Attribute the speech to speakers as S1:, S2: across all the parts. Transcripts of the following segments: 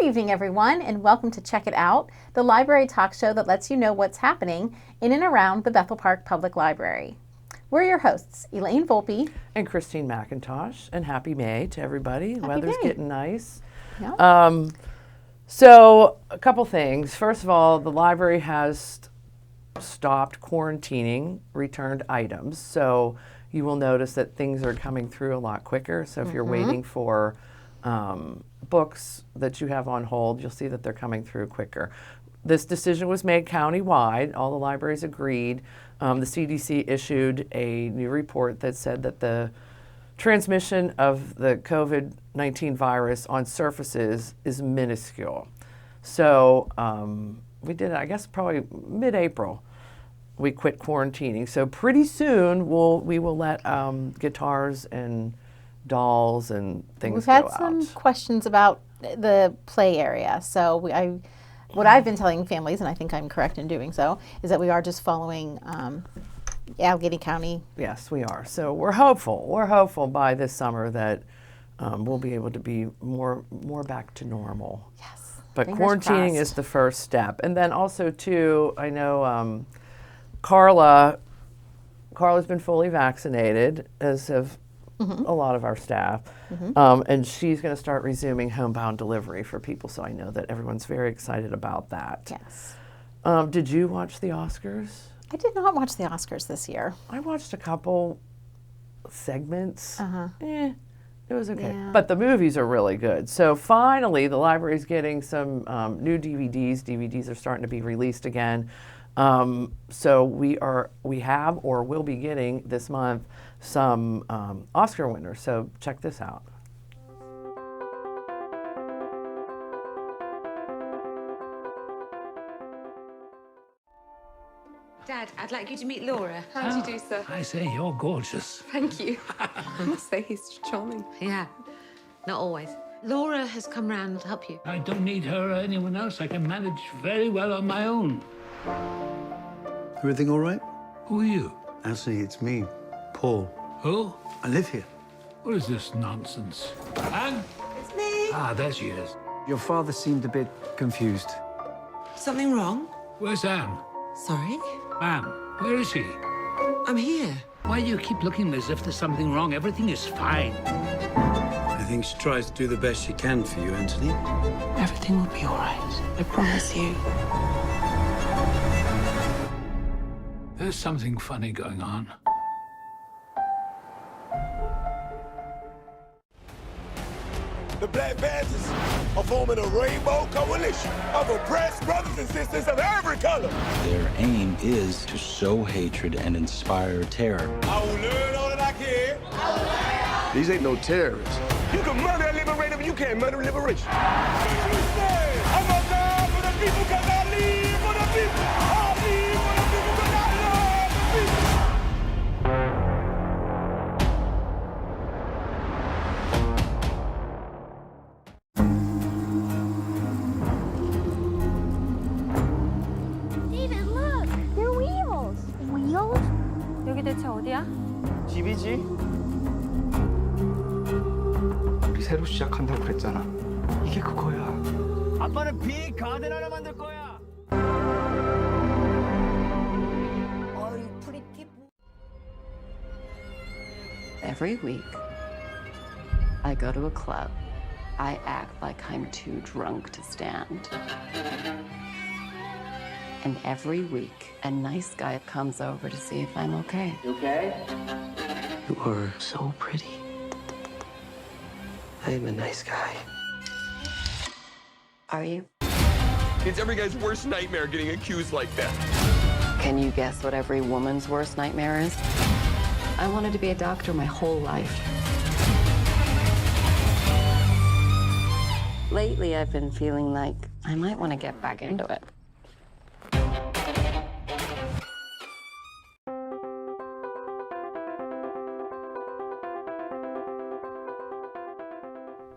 S1: evening, everyone, and welcome to Check It Out, the library talk show that lets you know what's happening in and around the Bethel Park Public Library. We're your hosts, Elaine Volpe
S2: and Christine McIntosh, and happy May to everybody. The weather's getting nice.
S1: Yep.
S2: So a couple things. First of all, the library has stopped quarantining returned items. So you will notice that things are coming through a lot quicker. So if you're waiting for books that you have on hold, you'll see that they're coming through quicker. This decision was made countywide. All the libraries agreed. The CDC issued a new report that said that the transmission of the COVID-19 virus on surfaces is minuscule. So we did, I guess, probably mid-April, we quit quarantining. So pretty soon we will let guitars and dolls and things go out.
S1: We've had some questions about the play area. So what I've been telling families, and I think I'm correct in doing so, is that we are just following Allegheny County.
S2: Yes, we are. So we're hopeful. We're hopeful by this summer that we'll be able to be more back to normal.
S1: Yes.
S2: But
S1: Fingers
S2: quarantining
S1: crossed.
S2: is the first step. And then also, too, I know Carla's been fully vaccinated, as have a lot of our staff. And she's going to start resuming homebound delivery for people. So I know that everyone's very excited about that.
S1: Yes.
S2: Did you watch the Oscars?
S1: I did not watch the Oscars this year.
S2: I watched a couple segments. It was okay.
S1: Yeah.
S2: But the movies are really good. So finally, the library's getting some new DVDs. DVDs are starting to be released again. So we have or will be getting this month some Oscar winners. So check this out.
S3: Dad, I'd like you to meet Laura.
S4: How do you do, sir?
S5: I say, you're gorgeous.
S4: Thank you. I must say he's charming.
S3: Yeah, not always. Laura has come round to help you.
S5: I don't need her or anyone else. I can manage very well on my own.
S6: Everything all right?
S5: Who are you?
S6: Actually, it's me, Paul.
S5: Who?
S6: I live here.
S5: What is this nonsense? Anne?
S3: It's me.
S5: Ah, there she is.
S7: Your father seemed a bit confused.
S3: Something wrong?
S5: Where's Anne?
S3: Sorry?
S5: Anne, where is she?
S3: I'm here.
S5: Why do you keep looking as if there's something wrong? Everything is fine.
S6: I think she tries to do the best she can for you, Anthony.
S3: Everything will be all right. I promise you.
S5: There's something funny going on.
S8: The Black Panthers are forming a rainbow coalition of oppressed brothers and sisters of every color.
S9: Their aim is to sow hatred and inspire terror.
S8: I will learn all that I can.
S10: These ain't no terrorists.
S8: You can murder a liberator, but you can't murder liberation. I'm gonna die for the people because I live for the people. I live for the people because I love the people.
S11: David, look! They're wheels! Wheels? 여기 대체 어디야?
S7: 집이지? 우리 새로 시작한다고 그랬잖아. 이게 그거야.
S10: 아빠는 빅 가든 하나 만들 거야.
S12: Every week, I go to a club. I act like I'm too drunk to stand. And every week, a nice guy comes over to see if I'm okay.
S7: You okay?
S12: You are so pretty.
S7: I am a nice guy.
S12: Are you?
S8: It's every guy's worst nightmare getting accused like that.
S12: Can you guess what every woman's worst nightmare is? I wanted to be a doctor my whole life. Lately, I've been feeling like I might want to get back into it.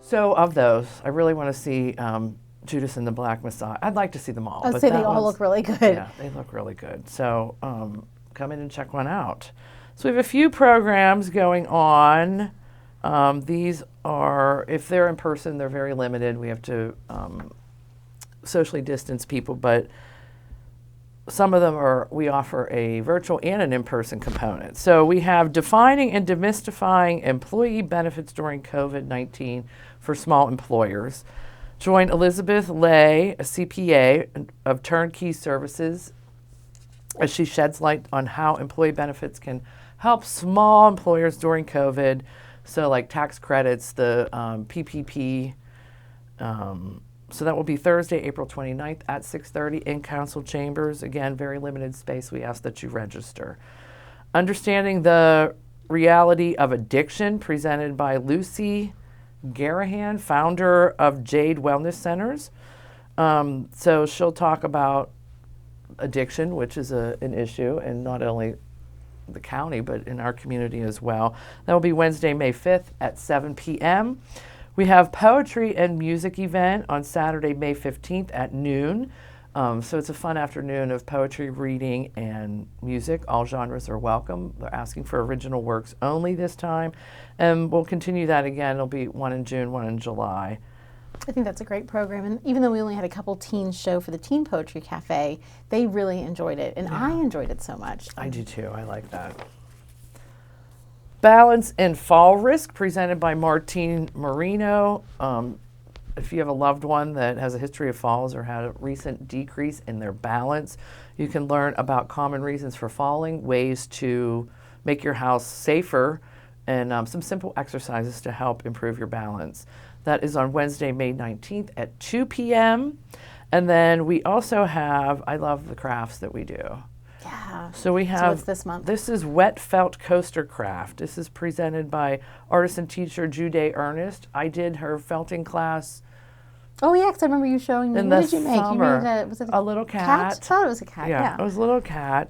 S2: So of those, I really want to see Judas and the Black Messiah. I'd like to see them all.
S1: I would
S2: but
S1: say they
S2: that
S1: all
S2: one's-
S1: look really good.
S2: Yeah, they look really good. So come in and check one out. So we have a few programs going on These are, if they're in person, they're very limited. We have to socially distance people, but some of them are, we offer a virtual and an in-person component. So we have defining and demystifying employee benefits during COVID-19 for small employers. Join Elizabeth Lay, a CPA of Turnkey Services, as she sheds light on how employee benefits can help small employers during COVID. So like tax credits, the PPP. So that will be Thursday, April 29th at 6:30 in council chambers. Again, very limited space. We ask that you register. Understanding the Reality of Addiction, presented by Lucy Garahan, founder of Jade Wellness Centers. So she'll talk about addiction, which is an issue, and not only the county, but in our community as well. That will be Wednesday, May 5th at 7 p.m. We have poetry and music event on Saturday, May 15th at noon. So it's a fun afternoon of poetry, reading, and music. All genres are welcome. They're asking for original works only this time. And we'll continue that again. It'll be one in June, one in July.
S1: I think that's a great program. And even though we only had a couple teens show for the Teen Poetry Cafe, they really enjoyed it. And I enjoyed it so much.
S2: I do too. I like that. Balance and Fall Risk, presented by Martine Marino. If you have a loved one that has a history of falls or had a recent decrease in their balance, you can learn about common reasons for falling, ways to make your house safer, and some simple exercises to help improve your balance. That is on Wednesday, May 19th at 2 p.m. And then we also have, I love the crafts that we do.
S1: Yeah.
S2: So we have,
S1: so what's this month?
S2: This is Wet Felt Coaster Craft. This is presented by artist and teacher Jude Ernest. I did her felting class.
S1: Oh yeah, because I remember you showing me.
S2: In
S1: What
S2: the
S1: did you make?
S2: summer.
S1: You made was it
S2: a little cat.
S1: I thought it was a cat.
S2: Yeah, it was a little cat.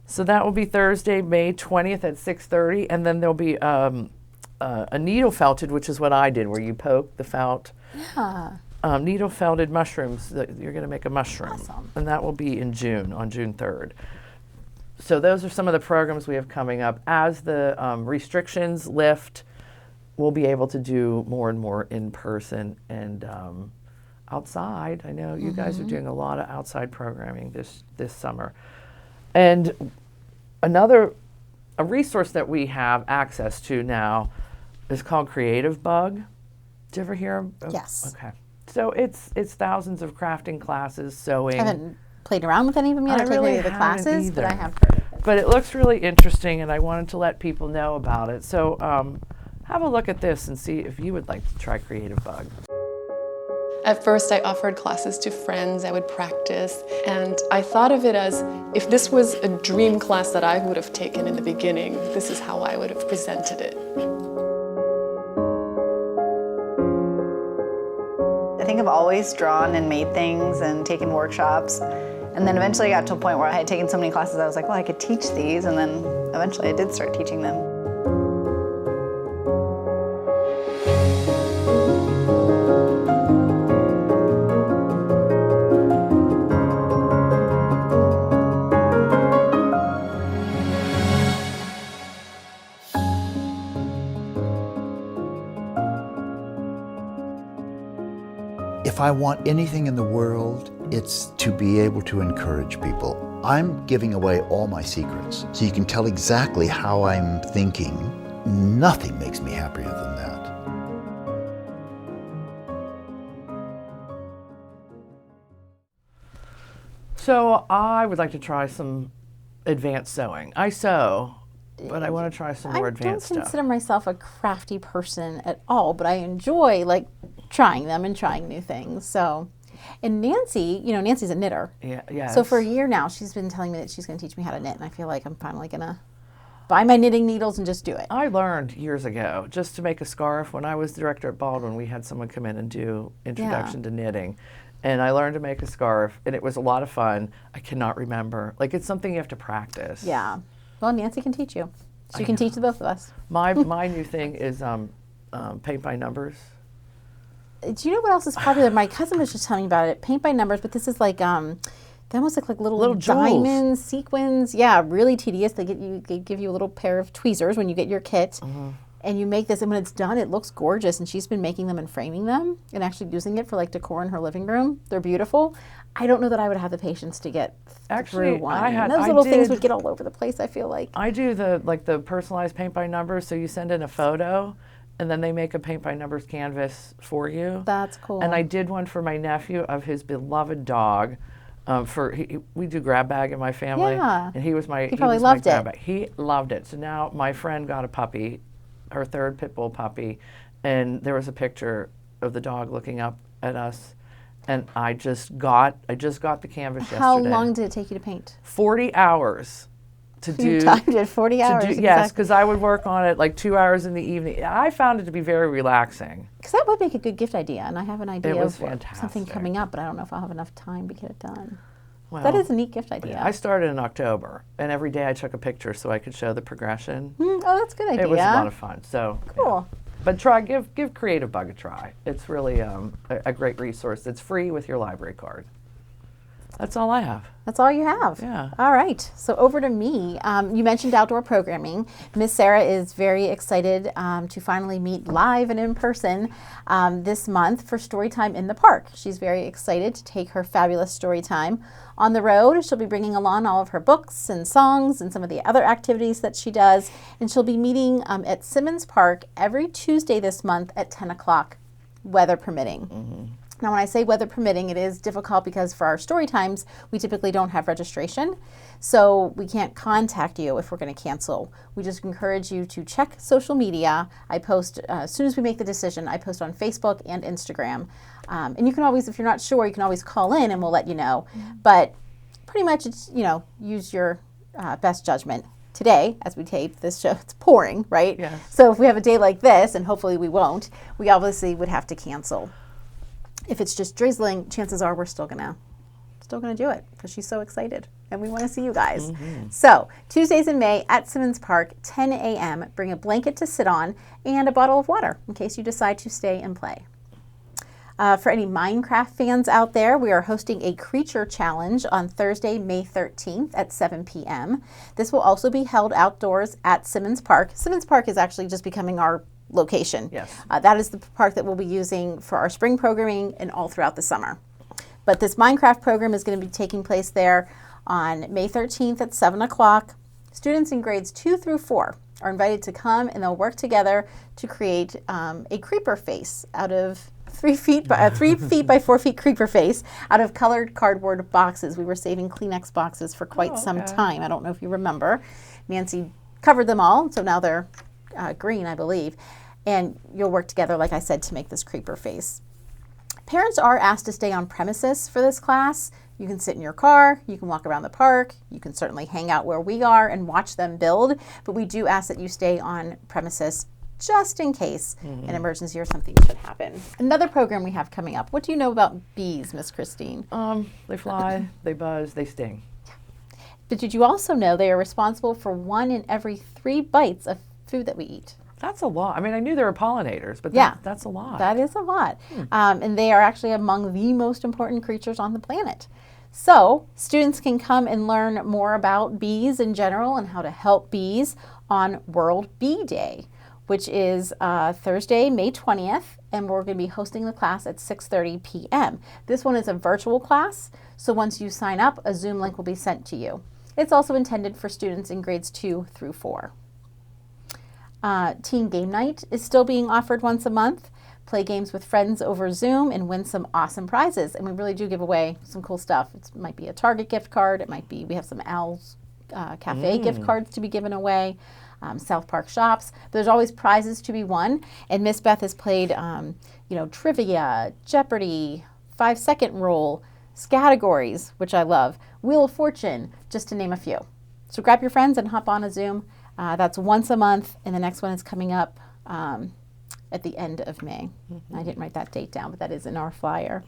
S2: So that will be Thursday, May 20th at 6:30, and then there'll be a needle felted, which is what I did, where you poke the felt.
S1: Yeah.
S2: Needle felted mushrooms. You're going to make a mushroom,
S1: Awesome.
S2: and that will be in June, on June 3rd. So those are some of the programs we have coming up. As the restrictions lift, we'll be able to do more and more in person and outside. I know you guys are doing a lot of outside programming this summer. And a resource that we have access to now is called Creative Bug. Did you ever hear?
S1: Yes.
S2: Okay. So it's thousands of crafting classes, sewing.
S1: I haven't played around with any of them yet.
S2: I
S1: I've taken
S2: really
S1: any of the
S2: haven't
S1: classes, but I
S2: either.
S1: have heard of it.
S2: But it looks really interesting, and I wanted to let people know about it. So have a look at this and see if you would like to try Creative Bug.
S13: At first, I offered classes to friends. I would practice, and I thought of it as if this was a dream class that I would have taken in the beginning, this is how I would have presented it.
S14: I think I've always drawn and made things and taken workshops, and then eventually I got to a point where I had taken so many classes I was like, well, I could teach these, and then eventually I did start teaching them.
S15: If I want anything in the world, it's to be able to encourage people. I'm giving away all my secrets, so you can tell exactly how I'm thinking. Nothing makes me happier than that.
S2: So I would like to try some advanced sewing. I sew, but I want to try some more advanced
S1: I don't
S2: stuff.
S1: consider myself a crafty person at all, but I enjoy like trying them and trying new things. So, and Nancy, Nancy's a knitter.
S2: Yeah, yes.
S1: So for a year now, she's been telling me that she's going to teach me how to knit, and I feel like I'm finally going to buy my knitting needles and just do it.
S2: I learned years ago just to make a scarf. When I was director at Baldwin, we had someone come in and do introduction to knitting. And I learned to make a scarf, and it was a lot of fun. I cannot remember. Like, it's something you have to practice.
S1: Yeah. Well, Nancy can teach you. She can teach the both of us.
S2: My new thing is paint by numbers.
S1: Do you know what else is popular? My cousin was just telling me about it. Paint by numbers, but this is like they almost look like little diamonds, sequins. Yeah, really tedious. They give you a little pair of tweezers when you get your kit, and you make this, and when it's done, it looks gorgeous. And she's been making them and framing them and actually using it for like decor in her living room. They're beautiful. I don't know that I would have the patience to get through one. Those little things would get all over the place, I feel like.
S2: I do the personalized paint by numbers, so you send in a photo and then they make a paint by numbers canvas for you.
S1: That's cool.
S2: And I did one for my nephew of his beloved dog. We do grab bag in my family, and he probably
S1: loved it.
S2: Bag. He loved it. So now my friend got a puppy, her third pit bull puppy, and there was a picture of the dog looking up at us, and I just got the canvas yesterday.
S1: How long did it take you to paint?
S2: 40 hours.
S1: You timed it 40 hours.
S2: Yes, because I would work on it like 2 hours in the evening. I found it to be very relaxing.
S1: Because that would make a good gift idea, and I have an idea of
S2: fantastic.
S1: Something coming up, but I don't know if I'll have enough time to get it done.
S2: Well,
S1: that is a neat gift idea.
S2: I started in October, and every day I took a picture so I could show the progression.
S1: Oh, that's a good idea.
S2: It was a lot of fun. So
S1: cool.
S2: Yeah. But give Creative Bug a try. It's really a great resource. It's free with your library card. That's all I have.
S1: That's all you have?
S2: Yeah.
S1: All right. So over to me. You mentioned outdoor programming. Miss Sarah is very excited to finally meet live and in person this month for Storytime in the Park. She's very excited to take her fabulous Storytime on the road. She'll be bringing along all of her books and songs and some of the other activities that she does. And she'll be meeting at Simmons Park every Tuesday this month at 10 o'clock, weather permitting.
S2: Mm-hmm.
S1: Now, when I say weather permitting, it is difficult because for our story times, we typically don't have registration. So we can't contact you if we're going to cancel. We just encourage you to check social media. I post, as soon as we make the decision, I post on Facebook and Instagram. And you can always, if you're not sure, you can always call in and we'll let you know. But pretty much it's, use your best judgment. Today, as we tape this show, it's pouring, right?
S2: Yes.
S1: So if we have a day like this, and hopefully we won't, we obviously would have to cancel. If it's just drizzling, chances are we're still gonna do it because she's so excited and we want to see you guys. Mm-hmm. So Tuesdays in May at Simmons Park, 10 a.m. Bring a blanket to sit on and a bottle of water in case you decide to stay and play. For any Minecraft fans out there, we are hosting a creature challenge on Thursday, May 13th at 7 p.m. This will also be held outdoors at Simmons Park. Simmons Park is actually just becoming our location.
S2: Yes.
S1: That is the park that we'll be using for our spring programming and all throughout the summer. But this Minecraft program is going to be taking place there on May 13th at 7 o'clock. Students in grades 2 through 4 are invited to come and they'll work together to create a creeper face out of 3 feet by 4 feet creeper face out of colored cardboard boxes. We were saving Kleenex boxes for quite some time. I don't know if you remember. Nancy covered them all, so now they're green, I believe. And you'll work together, like I said, to make this creeper face. Parents are asked to stay on premises for this class. You can sit in your car, you can walk around the park, you can certainly hang out where we are and watch them build, but we do ask that you stay on premises just in case an emergency or something should happen. Another program we have coming up. What do you know about bees, Miss Christine?
S2: They fly, they buzz, they sting.
S1: But did you also know they are responsible for 1 in every 3 bites of food that we eat?
S2: That's a lot. I mean, I knew there were pollinators, but that's a lot.
S1: That is a lot. And they are actually among the most important creatures on the planet. So students can come and learn more about bees in general and how to help bees on World Bee Day, which is Thursday, May 20th, and we're going to be hosting the class at 6:30 p.m. This one is a virtual class, so once you sign up, a Zoom link will be sent to you. It's also intended for students in grades 2 through 4. Teen Game Night is still being offered once a month. Play games with friends over Zoom and win some awesome prizes. And we really do give away some cool stuff. It might be a Target gift card. It might be, we have some Al's Cafe gift cards to be given away. South Park shops. But there's always prizes to be won. And Miss Beth has played, trivia, Jeopardy, 5-second rule, categories, which I love, Wheel of Fortune, just to name a few. So grab your friends and hop on a Zoom. That's once a month, and the next one is coming up at the end of May. I didn't write that date down, but that is in our flyer.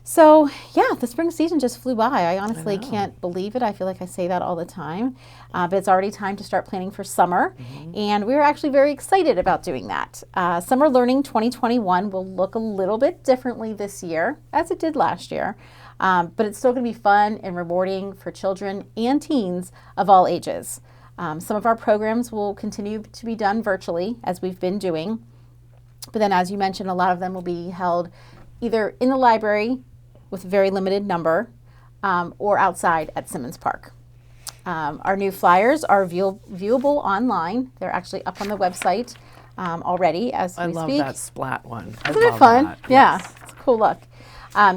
S1: So, yeah, the spring season just flew by. I honestly can't believe it. I feel like I say that all the time. But it's already time to start planning for summer, and we're actually very excited about doing that. Summer Learning 2021 will look a little bit differently this year, as it did last year. But it's still going to be fun and rewarding for children and teens of all ages. Some of our programs will continue to be done virtually, as we've been doing. But then, as you mentioned, a lot of them will be held either in the library with a very limited number or outside at Simmons Park. Our new flyers are viewable online. They're actually up on the website already as we speak.
S2: I love that splat one.
S1: Isn't it fun? Yeah, it's a cool look.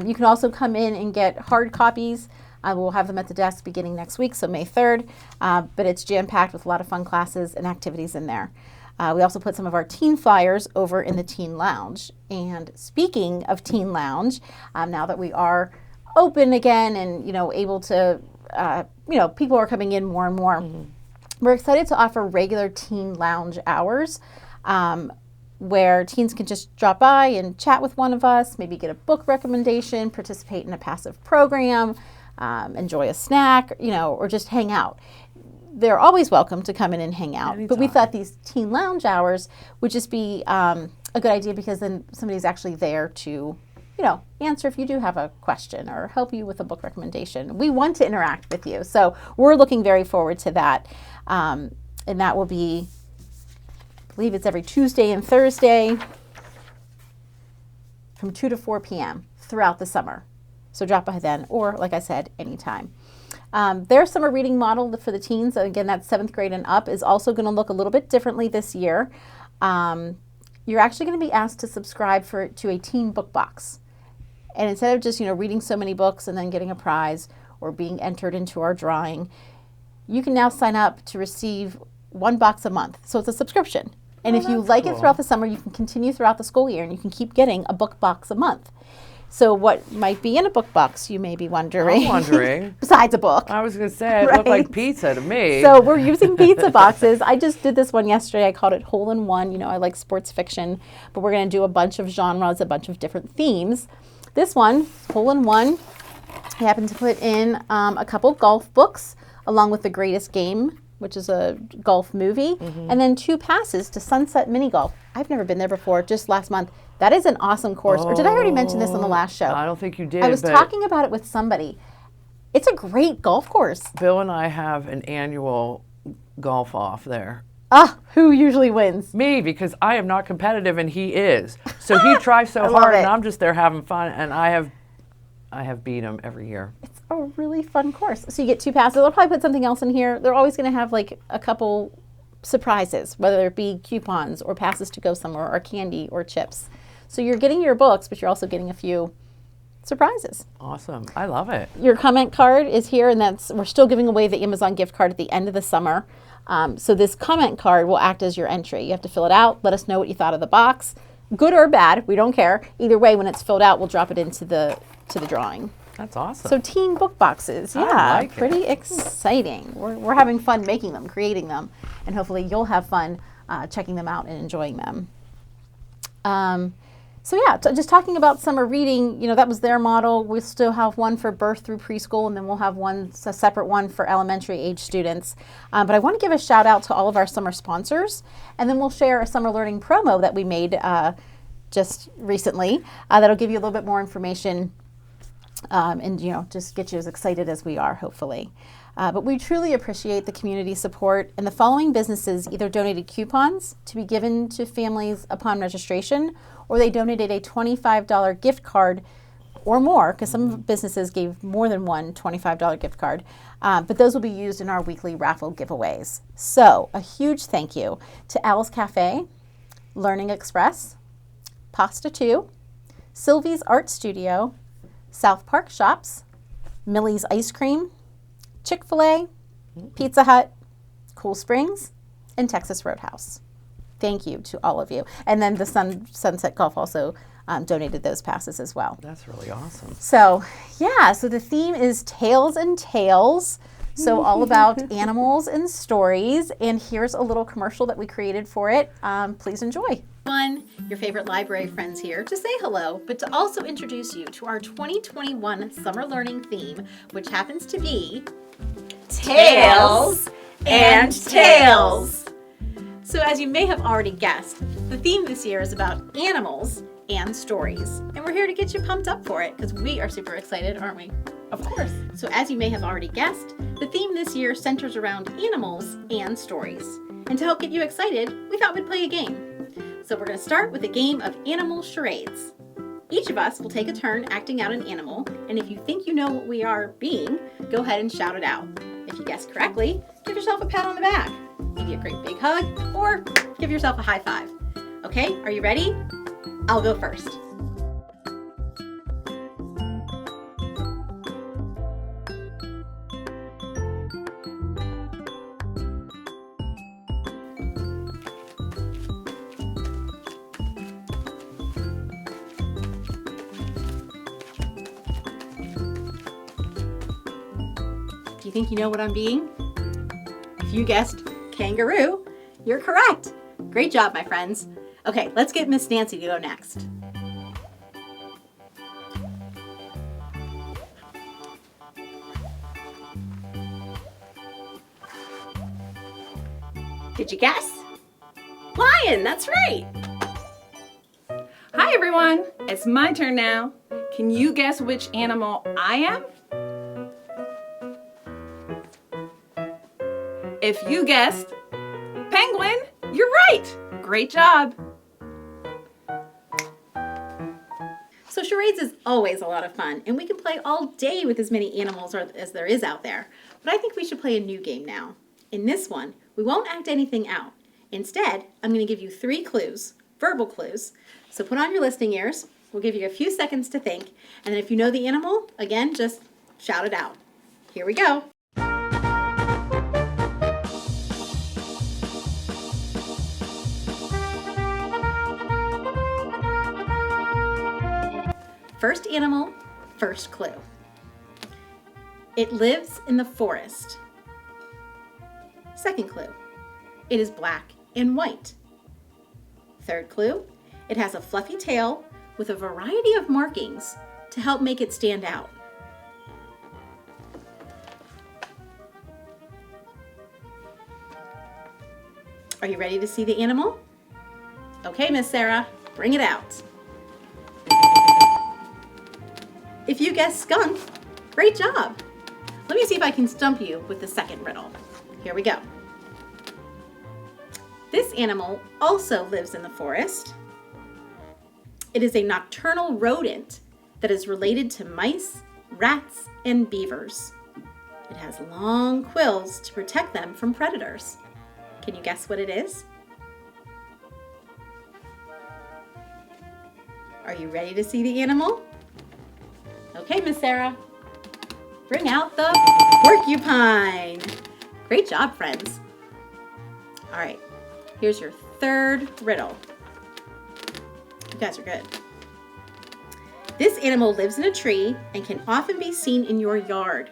S1: You can also come in and get hard copies. We'll have them at the desk beginning next week, so May 3rd. But it's jam-packed with a lot of fun classes and activities in there. We also put some of our teen flyers over in the Teen Lounge. And speaking of Teen Lounge, now that we are open again and able to, people are coming in more and more. We're excited to offer regular Teen Lounge hours where teens can just drop by and chat with one of us, maybe get a book recommendation, participate in a passive program, enjoy a snack, or just hang out. They're always welcome to come in and hang out.
S2: Anytime.
S1: But we thought these Teen Lounge hours would just be a good idea because then somebody's actually there to answer if you do have a question or help you with a book recommendation. We want to interact with you. So we're looking very forward to that. And that will be, I believe it's every Tuesday and Thursday from 2 to 4 p.m. throughout the summer. So drop by then, or like I said, anytime. Their summer reading model for the teens, again, that's 7th grade and up, is also going to look a little bit differently this year. You're actually going to be asked to subscribe to a teen book box. And instead of just, reading so many books and then getting a prize or being entered into our drawing, you can now sign up to receive 1 box a month. So it's a subscription. And if you like it throughout the summer, you can continue throughout the school year and you can keep getting a book box a month. So what might be in a book box, you may be wondering.
S2: I'm wondering.
S1: Besides a book.
S2: I was going to say, it looked like pizza to me.
S1: So we're using pizza boxes. I just did this one yesterday. I called it Hole in One. I like sports fiction, but we're going to do a bunch of genres, a bunch of different themes. This one, Hole in One, I happened to put in a couple golf books along with The Greatest Game, which is a golf movie, and then 2 passes to Sunset Mini Golf. I've never been there before, just last month. That is an awesome course. Or did I already mention this on the last show?
S2: I don't think you did.
S1: I was talking about it with somebody. It's a great golf course.
S2: Bill and I have an annual golf off there.
S1: Who usually wins?
S2: Me, because I am not competitive and he is. So he tries so hard and I'm just there having fun, and I have beat him every year.
S1: It's a really fun course. So you get 2 passes. They'll probably put something else in here. They're always going to have like a couple surprises, whether it be coupons or passes to go somewhere or candy or chips. So you're getting your books, but you're also getting a few surprises.
S2: Awesome. I love it.
S1: Your comment card is here, and we're still giving away the Amazon gift card at the end of the summer. So this comment card will act as your entry. You have to fill it out. Let us know what you thought of the box. Good or bad, we don't care. Either way, when it's filled out, we'll drop it into the drawing.
S2: That's awesome.
S1: So teen book boxes, yeah,
S2: I like
S1: pretty exciting. We're having fun making them, creating them, and hopefully you'll have fun checking them out and enjoying them. So yeah, just talking about summer reading, that was their model. We still have one for birth through preschool, and then we'll have a separate one for elementary age students. But I want to give a shout out to all of our summer sponsors, and then we'll share a summer learning promo that we made just recently that'll give you a little bit more information and just get you as excited as we are, hopefully. But we truly appreciate the community support, and the following businesses either donated coupons to be given to families upon registration, or they donated a $25 gift card or more, because some businesses gave more than one $25 gift card, but those will be used in our weekly raffle giveaways. So a huge thank you to Al's Cafe, Learning Express, Pasta 2, Sylvie's Art Studio, South Park Shops, Millie's Ice Cream, Chick-fil-A, Pizza Hut, Cool Springs, and Texas Roadhouse. Thank you to all of you. And then the Sunset Golf also donated those passes as well.
S2: That's really awesome.
S1: So yeah, so the theme is Tales and Tales. So all about animals and stories. And here's a little commercial that we created for it. Please enjoy. Your favorite library friends here to say hello, but to also introduce you to our 2021 summer learning theme, which happens to be Tales and Tales. So as you may have already guessed, the theme this year is about animals and stories. And we're here to get you pumped up for it because we are super excited, aren't we?
S2: Of course.
S1: So as you may have already guessed, the theme this year centers around animals and stories. And to help get you excited, we thought we'd play a game. So we're going to start with a game of animal charades. Each of us will take a turn acting out an animal, and if you think you know what we are being, go ahead and shout it out. If you guess correctly, give yourself a pat on the back, maybe a great big hug, or give yourself a high five. Okay, are you ready? I'll go first. Do you think you know what I'm being? If you guessed kangaroo, you're correct. Great job, my friends. Okay, let's get Miss Nancy to go next. Did you guess?
S16: Lion, that's right. Hi everyone, it's my turn now. Can you guess which animal I am? If you guessed penguin, you're right. Great job.
S1: So charades is always a lot of fun, and we can play all day with as many animals as there is out there. But I think we should play a new game now. In this one, we won't act anything out. Instead, I'm going to give you 3 clues, verbal clues. So put on your listening ears. We'll give you a few seconds to think, and then if you know the animal, again, just shout it out. Here we go. First animal, first clue. It lives in the forest. Second clue. It is black and white. Third clue. It has a fluffy tail with a variety of markings to help make it stand out. Are you ready to see the animal? Okay, Miss Sarah, bring it out. If you guessed skunk, great job. Let me see if I can stump you with the second riddle. Here we go. This animal also lives in the forest. It is a nocturnal rodent that is related to mice, rats, and beavers. It has long quills to protect them from predators. Can you guess what it is? Are you ready to see the animal? Okay, Miss Sarah, bring out the porcupine. Great job, friends. All right, here's your third riddle. You guys are good. This animal lives in a tree and can often be seen in your yard.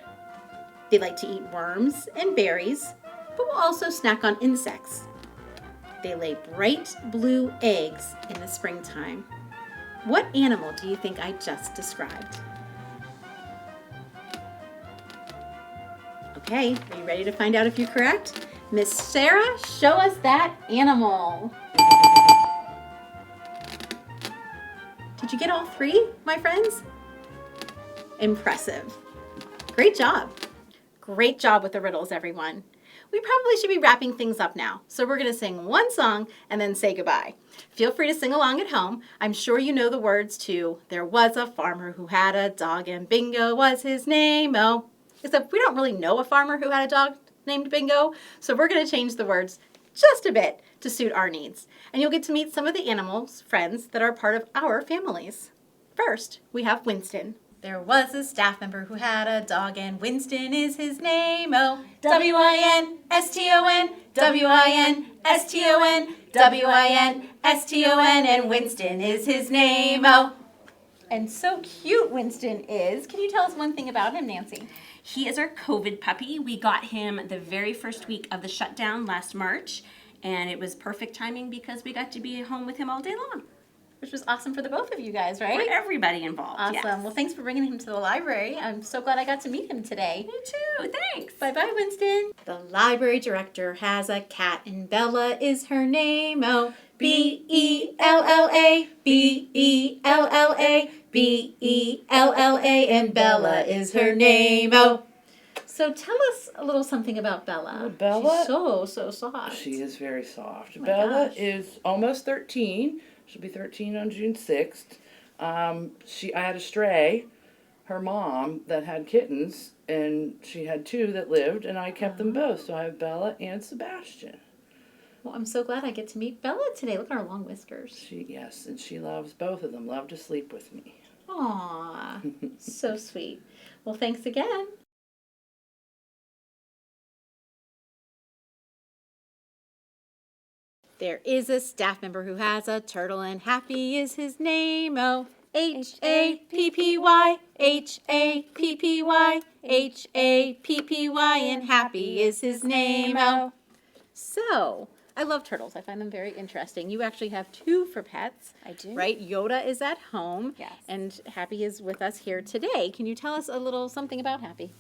S1: They like to eat worms and berries, but will also snack on insects. They lay bright blue eggs in the springtime. What animal do you think I just described? Okay, are you ready to find out if you're correct? Miss Sarah, show us that animal. Did you get all 3, my friends? Impressive. Great job. Great job with the riddles, everyone. We probably should be wrapping things up now, so we're going to sing one song and then say goodbye. Feel free to sing along at home. I'm sure you know the words to There Was a Farmer Who Had a Dog and Bingo was his name, oh. Except we don't really know a farmer who had a dog named Bingo, so we're going to change the words just a bit to suit our needs. And you'll get to meet some of the animals, friends, that are part of our families. First, we have Winston. There was a staff member who had a dog, and Winston is his name, oh. W-I-N-S-T-O-N, W-I-N-S-T-O-N, W-I-N-S-T-O-N, and Winston is his name, oh. And so cute Winston is. Can you tell us one thing about him, Nancy?
S17: He is our COVID puppy. We got him the very first week of the shutdown last March, and it was perfect timing because we got to be at home with him all day long.
S1: Which was awesome for the both of you guys, right?
S17: For everybody involved,
S1: Awesome.
S17: yes.
S1: Well, thanks for bringing him to the library. I'm so glad I got to meet him today.
S17: Me too, thanks.
S1: Bye-bye, Winston. The library director has a cat, and Bella is her name, oh. B-E-L-L-A, B-E-L-L-A, B-E-L-L-A, and Bella is her name. Oh. So tell us a little something about Bella.
S2: Well, Bella,
S1: she's so soft.
S2: She is very soft.
S1: Oh my
S2: Bella
S1: gosh.
S2: is almost 13. She'll be 13 on June 6th. I had a stray, her mom, that had kittens, and she had 2 that lived, and I kept them both. So I have Bella and Sebastian.
S1: Well, I'm so glad I get to meet Bella today. Look at her long whiskers.
S2: Yes, and she loves both of them. Love to sleep with me.
S1: Aw, so sweet. Well, thanks again. There is a staff member who has a turtle, and Happy is his name. Oh, H-A-P-P-Y, H-A-P-P-Y, H-A-P-P-Y, and Happy is his name. Oh. So, I love turtles. I find them very interesting. You actually have 2 for pets.
S18: I do.
S1: Right? Yoda is at home.
S18: Yes.
S1: And Happy is with us here today. Can you tell us a little something about Happy?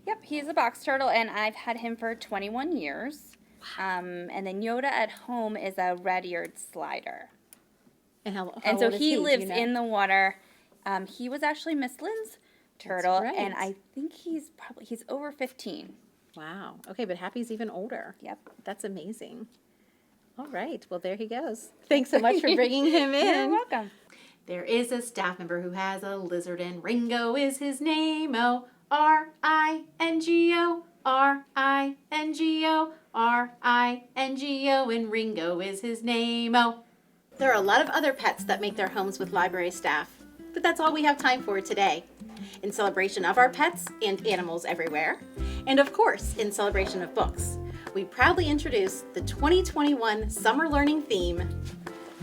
S18: Yep, he's a box turtle, and I've had him for 21 years. And then Yoda at home is a red-eared slider.
S1: And how
S18: and so
S1: old is
S18: he
S1: Do
S18: lives
S1: you know?
S18: in the water. He was actually Miss Lynn's turtle,
S1: right.
S18: and I think he's over 15.
S1: Wow. Okay, but Happy's even older.
S18: Yep.
S1: That's amazing. All right. Well, there he goes. Thanks so much for bringing him in.
S18: You're welcome.
S1: There is a staff member who has a lizard, and Ringo is his name. Oh, R-I-N-G-O, R-I-N-G-O, R-I-N-G-O, and Ringo is his name. Oh. There are a lot of other pets that make their homes with library staff, but that's all we have time for today. In celebration of our pets and animals everywhere, and of course, in celebration of books, we proudly introduce the 2021 Summer Learning theme,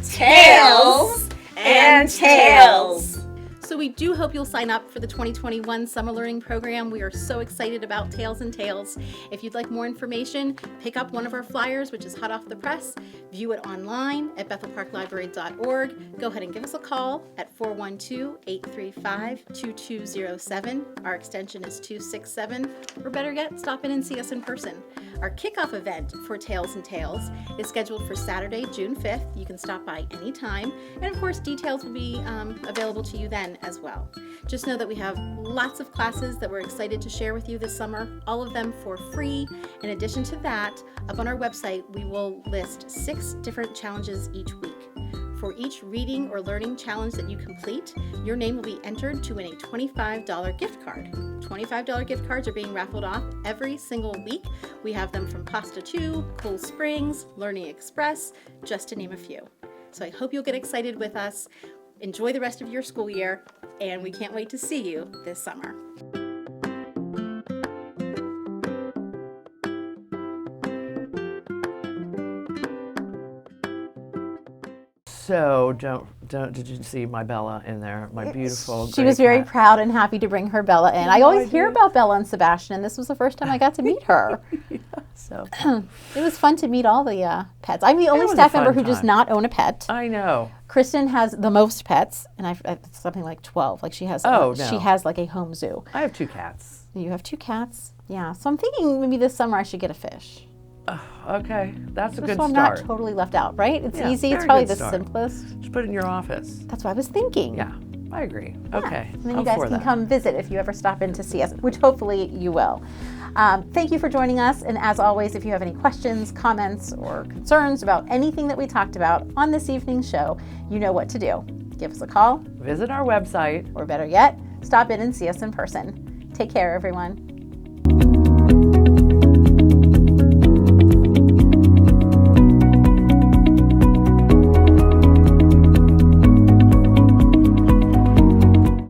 S1: Tales and Tales. So we do hope you'll sign up for the 2021 Summer Learning Program. We are so excited about Tales and Tales. If you'd like more information, pick up one of our flyers, which is hot off the press. View it online at bethelparklibrary.org. Go ahead and give us a call at 412-835-2207. Our extension is 267. Or better yet, stop in and see us in person. Our kickoff event for Tales and Tales is scheduled for Saturday, June 5th. You can stop by anytime. And of course, details will be available to you then as well. Just know that we have lots of classes that we're excited to share with you this summer, all of them for free. In addition to that, up on our website, we will list 6 different challenges each week. For each reading or learning challenge that you complete, your name will be entered to win a $25 gift card. $25 gift cards are being raffled off every single week. We have them from Pasta 2, Cool Springs, Learning Express, just to name a few. So I hope you'll get excited with us. Enjoy the rest of your school year, and we can't wait to see you this summer.
S2: So did you see my Bella in there? My beautiful.
S1: She was very proud and happy to bring her Bella in. I always hear about Bella and Sebastian, and this was the first time I got to meet her.
S2: So
S1: it was fun to meet all the pets. I'm the only staff member who does not own a pet.
S2: I know.
S1: Kristen has the most pets, and I've something like 12. Like she has. She has like a home zoo.
S2: I have 2 cats.
S1: You have 2 cats. Yeah. So I'm thinking maybe this summer I should get a fish.
S2: Okay, that's a good
S1: so I'm
S2: start.
S1: not totally left out, right? It's easy. It's
S2: very
S1: probably
S2: good
S1: the
S2: start.
S1: simplest.
S2: Just put it in your office.
S1: That's what I was thinking.
S2: Yeah, I agree.
S1: Yeah.
S2: Okay.
S1: And then you guys can come visit if you ever stop in to see us, which hopefully you will. Thank you for joining us. And as always, if you have any questions, comments, or concerns about anything that we talked about on this evening's show, you know what to do. Give us a call.
S2: Visit our website.
S1: Or better yet, stop in and see us in person. Take care, everyone.